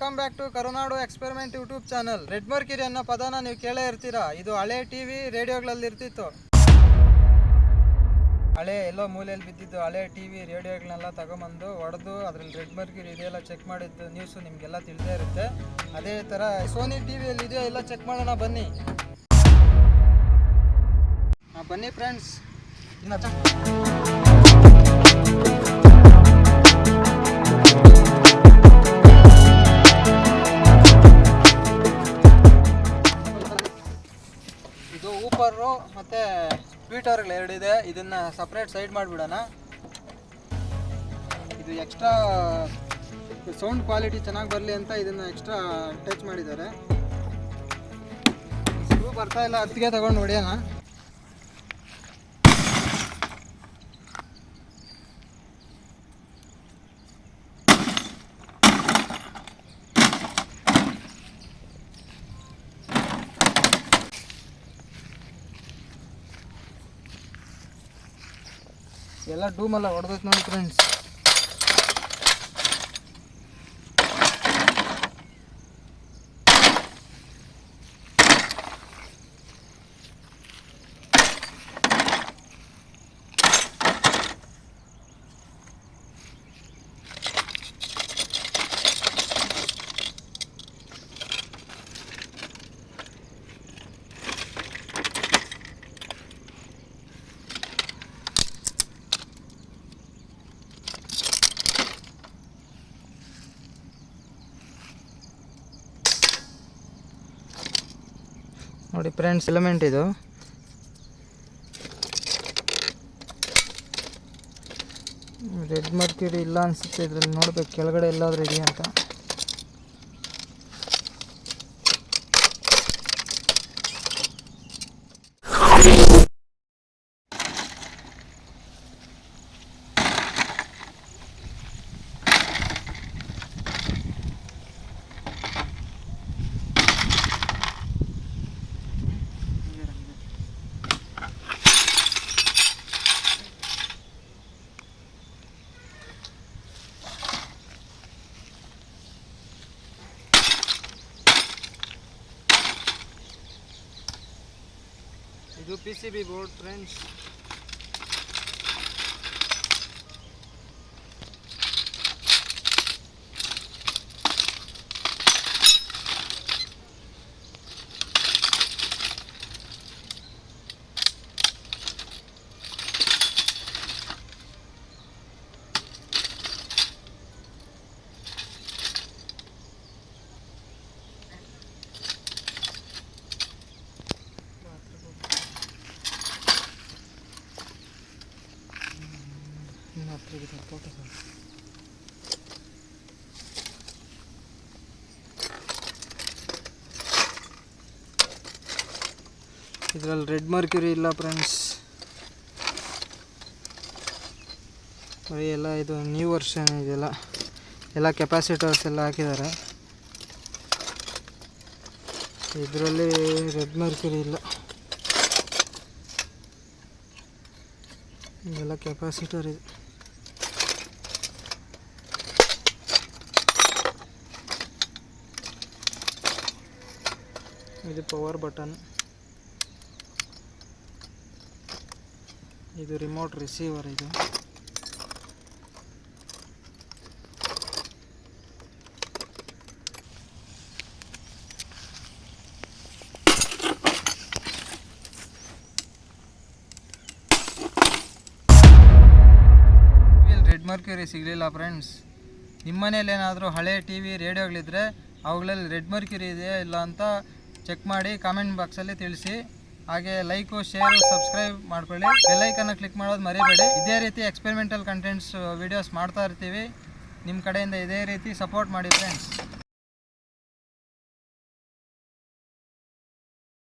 Welcome back to Karunadu experiment YouTube channel. Red mercury ಅನ್ನೋ ಪದನ ನೀವು ಕೇಳೇ ಇರ್ತೀರಾ. ಇದು ಹಳೆ ಟಿವಿ ರೇಡಿಯೋಗಳಲ್ಲಿ ಇರ್ತಿತ್ತು. ಹಳೆ ಎಲ್ಲೋ ಮೂಲೆಯಲ್ಲಿ ಬಿದ್ದಿದ್ದು ಹಳೆ ಟಿವಿ ರೇಡಿಯೋಗಳನ್ನೆಲ್ಲ ತಗೊಂಬಂದು ಹೊಡೆದು ಅದರಲ್ಲಿ ರೆಡ್ ಮರ್ಕ್ಯುರಿ ಇದೆಯಲ್ಲ ಚೆಕ್ ಮಾಡಿದ್ದು ನ್ಯೂಸು ನಿಮಗೆಲ್ಲ ತಿಳಿದೇ ಇರುತ್ತೆ. ಅದೇ ಥರ ಸೋನಿ ಟಿವಿಯಲ್ಲಿ ಇದೆಯೋ ಎಲ್ಲ ಚೆಕ್ ಮಾಡೋಣ ಬನ್ನಿ. ಬನ್ನಿ ಫ್ರೆಂಡ್ಸ್. ಇದು ಊಪರು ಮತ್ತು ಟ್ವೀಟರ್ಗಳು ಎರಡಿದೆ. ಇದನ್ನು ಸಪ್ರೇಟ್ ಸೈಡ್ ಮಾಡಿಬಿಡೋಣ. ಇದು ಎಕ್ಸ್ಟ್ರಾ ಸೌಂಡ್ ಕ್ವಾಲಿಟಿ ಚೆನ್ನಾಗಿ ಬರಲಿ ಅಂತ ಇದನ್ನು ಎಕ್ಸ್ಟ್ರಾ ಟಚ್ ಮಾಡಿದ್ದಾರೆ. ಸ್ಕ್ರೂ ಬರ್ತಾ ಇಲ್ಲ, ಅದಕ್ಕೆ ತಗೊಂಡು ಹೊಡೆಯೋಣ. ಎಲ್ಲ ಡೂಮೆಲ್ಲ ಹೊಡೆದೈತೆ ನೋಡಿ ಫ್ರೆಂಡ್ಸ್. ನೋಡಿ ಫ್ರೆಂಡ್ಸ್, ಎಲಿಮೆಂಟ್ ಇದು. ರೆಡ್ ಮರ್ಕ್ಯುರಿ ಇಲ್ಲ ಅನಿಸುತ್ತೆ ಇದರಲ್ಲಿ. ನೋಡ್ಬೇಕು ಕೆಳಗಡೆ ಎಲ್ಲಾದರೂ ಇದೆಯಾ ಅಂತ. ಇದು PCB ಬೋರ್ಡ್ ಫ್ರೆಂಡ್ಸ್. ಇದರಲ್ಲಿ ರೆಡ್ ಮರ್ಕ್ಯುರಿ ಇಲ್ಲ ಫ್ರೆಂಡ್ಸ್. ಬರೀ ಎಲ್ಲ ಇದು ನ್ಯೂ ವರ್ಷನ್ ಇದೆಲ್ಲ. ಎಲ್ಲ ಕೆಪಾಸಿಟರ್ಸ್ ಎಲ್ಲ ಹಾಕಿದ್ದಾರೆ. ಇದರಲ್ಲಿ ರೆಡ್ ಮರ್ಕ್ಯುರಿ ಇಲ್ಲ. ಇದೆಲ್ಲ ಕೆಪಾಸಿಟರ್ ಇದೆ. ಇದು ಪವರ್ ಬಟನ್. ಇದು ರಿಮೋಟ್ ರಿಸೀವರ್. ಇದು ರೆಡ್ ಮರ್ಕ್ಯುರಿ ಸಿಗಲಿಲ್ಲ ಫ್ರೆಂಡ್ಸ್. ನಿಮ್ಮ ಮನೇಲಿ ಏನಾದರೂ ಹಳೆ ಟಿವಿ ರೇಡಿಯೋಗಳಿದ್ದರೆ ಅವುಗಳಲ್ಲಿ ರೆಡ್ ಮರ್ಕ್ಯುರಿ ಇದೆಯಾ ಇಲ್ಲ ಅಂತ ಚೆಕ್ ಮಾಡಿ ಕಾಮೆಂಟ್ ಬಾಕ್ಸಲ್ಲಿ ತಿಳಿಸಿ. ಹಾಗೆ ಲೈಕು, ಶೇರು, ಸಬ್ಸ್ಕ್ರೈಬ್ ಮಾಡ್ಕೊಳ್ಳಿ. ಬೆಲ್ ಐಕನ್ನ ಕ್ಲಿಕ್ ಮಾಡೋದು ಮರಿಬೇಡಿ. ಇದೇ ರೀತಿ ಎಕ್ಸ್ಪೆರಿಮೆಂಟಲ್ ಕಂಟೆಂಟ್ಸ್ ವೀಡಿಯೋಸ್ ಮಾಡ್ತಾ ಇರ್ತೀವಿ. ನಿಮ್ಮ ಕಡೆಯಿಂದ ಇದೇ ರೀತಿ ಸಪೋರ್ಟ್ ಮಾಡಿ ಫ್ರೆಂಡ್ಸ್.